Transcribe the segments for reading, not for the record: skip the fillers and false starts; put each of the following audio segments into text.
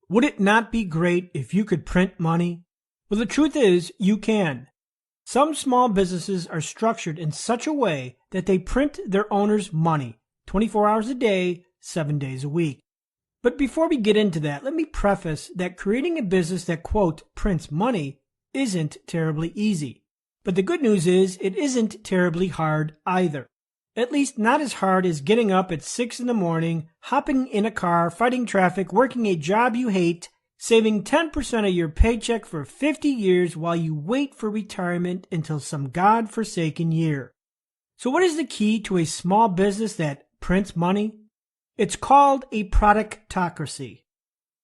Would it not be great if you could print money? Well, the truth is, you can. Some small businesses are structured in such a way that they print their owners money 24 hours a day, 7 days a week. But before we get into that, let me preface that creating a business that, quote, prints money isn't terribly easy. But the good news is it isn't terribly hard either. At least not as hard as getting up at 6 in the morning, hopping in a car, fighting traffic, working a job you hate, saving 10% of your paycheck for 50 years while you wait for retirement until some God-forsaken year. So what is the key to a small business that prints money? It's called a productocracy.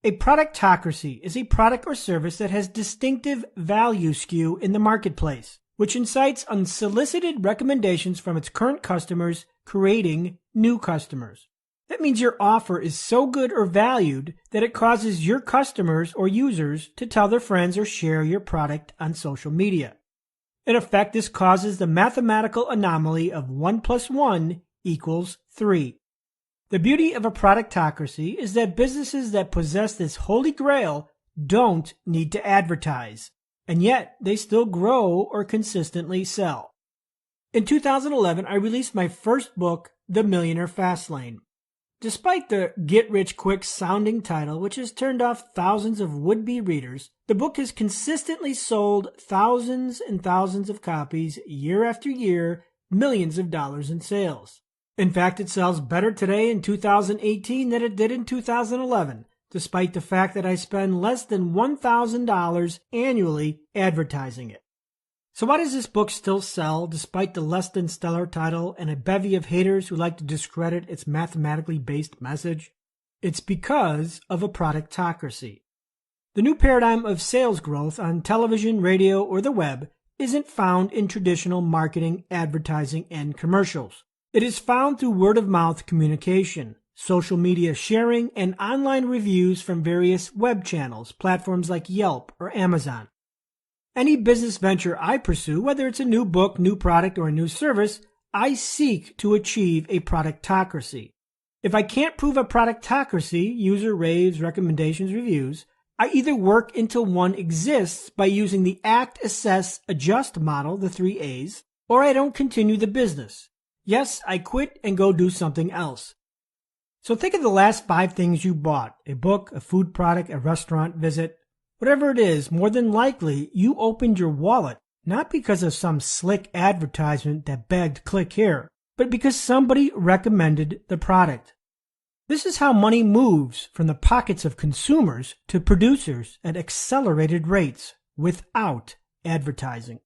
A productocracy is a product or service that has distinctive value skew in the marketplace, which incites unsolicited recommendations from its current customers, creating new customers. That means your offer is so good or valued that it causes your customers or users to tell their friends or share your product on social media. In effect, this causes the mathematical anomaly of 1 + 1 = 3. The beauty of a productocracy is that businesses that possess this holy grail don't need to advertise, and yet they still grow or consistently sell. In 2011, I released my first book, The Millionaire Fastlane. Despite the get-rich-quick sounding title, which has turned off thousands of would-be readers, the book has consistently sold thousands and thousands of copies year after year, millions of dollars in sales. In fact, it sells better today in 2018 than it did in 2011, despite the fact that I spend less than $1,000 annually advertising it. So why does this book still sell despite the less than stellar title and a bevy of haters who like to discredit its mathematically based message? It's because of a productocracy. The new paradigm of sales growth on television, radio, or the web isn't found in traditional marketing, advertising, and commercials. It is found through word-of-mouth communication, social media sharing, and online reviews from various web channels, platforms like Yelp or Amazon. Any business venture I pursue, whether it's a new book, new product, or a new service, I seek to achieve a productocracy. If I can't prove a productocracy, user raves, recommendations, reviews, I either work until one exists by using the act, assess, adjust model, the 3 A's, or I don't continue the business. Yes, I quit and go do something else. So think of the last 5 things you bought: a book, a food product, a restaurant visit. Whatever it is, more than likely you opened your wallet not because of some slick advertisement that begged click here, but because somebody recommended the product. This is how money moves from the pockets of consumers to producers at accelerated rates without advertising.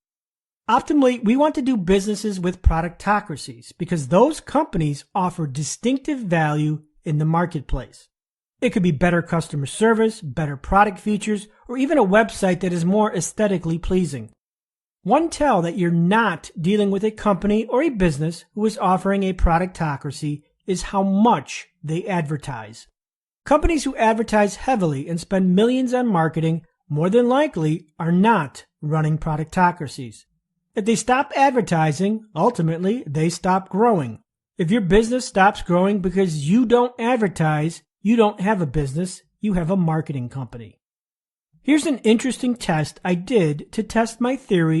Optimally, we want to do businesses with productocracies because those companies offer distinctive value in the marketplace. It could be better customer service, better product features, or even a website that is more aesthetically pleasing. One tell that you're not dealing with a company or a business who is offering a productocracy is how much they advertise. Companies who advertise heavily and spend millions on marketing more than likely are not running productocracies. If they stop advertising, ultimately they stop growing. If your business stops growing because you don't advertise, you don't have a business, you have a marketing company. Here's an interesting test I did to test my theory